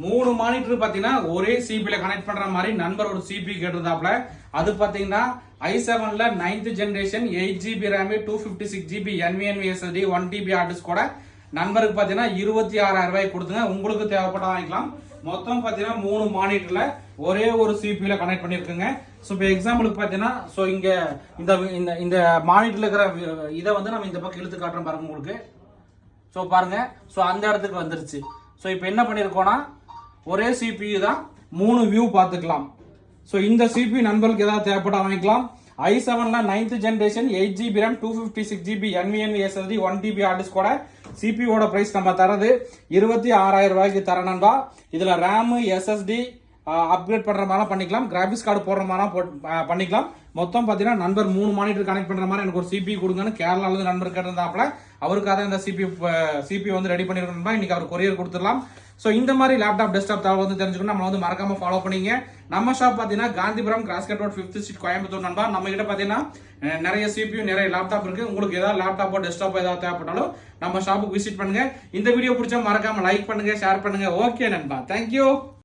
3 monitor பாத்தீங்கன்னா ஒரே சிபில connect பண்ற மாதிரி நண்பர் ஒரு சிபி கேட்டிருந்தாப்ல. அது பாத்தீங்கன்னா i7ல 9th generation 8GB RAM 256GB NVMe SSD 1TB hard disk கூட நண்பருக்கு பாத்தீங்கன்னா 26,000 ரூபாய் கொடுத்துங்க. உங்களுக்கு தேவைப்பட்டா வாங்கிக்கலாம். மொத்தம் பாத்தீங்கன்னா 3 மானிட்டர்ல ஒரே ஒரு சிபில கனெக்ட் பண்ணிருக்குங்க. சோ இப்போ எக்ஸாம்பிளுக்கு பாத்தீங்கன்னா சோ இங்க இந்த இந்த மானிட்டர்ல இருக்கிற இதை வந்து நம்ம இந்த பக்கம் இழுத்து காட்டுறோம் பாருங்க உங்களுக்கு. சோ பாருங்க, சோ அந்த இடத்துக்கு வந்துருச்சு. சோ இப்போ என்ன பண்ணிருக்கோம்னா ஒரே சிபியு தான் 3 வியூ பார்த்துக்கலாம். சோ இந்த சிபி நண்பர்களுக்கு ஏதாவது தேவைப்பட்டா வாங்கிக்கலாம். i7ல 9th generation 8GB RAM 256GB NVMe SSD 1TB hard disk கூட சிபியோட பிரைஸ் நம்ம தரது 26,000 ரூபாய்க்கு தர நண்பா. இதுல RAM SSD அப்கிரேட் பண்ற மாதிரி பண்ணிக்கலாம், கிராபிக்ஸ் கார்டு போடுற மாதிரி பண்ணிக்கலாம். மொத்தம் பாத்தீங்கன்னா நண்பர் 3 மானிட்டர் கனெக்ட் பண்ற மாதிரி எனக்கு ஒரு சிபி கொடுங்கன்னு கேரளால இருந்து நண்பர் கேட்டிருந்தாப்ல. அவருக்காக இந்த சிபி வந்து ரெடி பண்ணிருக்கோம். இன்னைக்கு அவர் கொரியர் கொடுத்துடலாம். சோ இந்த மாதிரி லேப்டாப் டெஸ்க்டாப் தகவல் வந்து தெரிஞ்சுக்கணும். நம்ம வந்து மறக்காம ஃபாலோ பண்ணீங்க. நம்ம ஷாப் பாத்தீங்கன்னா Gandhipuram cross cut road 5th street Coimbatore நண்பா. நம்ம கிட்ட பாத்தீங்கன்னா நிறைய சிபியூ நிறைய லேப்டாப் இருக்கு. உங்களுக்கு ஏதாவது லேப்டாப்போ டெஸ்க்டாப்போ ஏதாவது தேவைப்பட்டாலும் நம்ம ஷாப்புக்கு விசிட் பண்ணுங்க. இந்த வீடியோ பிடிச்சா மறக்காம லைக் பண்ணுங்க, ஷேர் பண்ணுங்க. ஓகே நண்பா, தேங்க்யூ.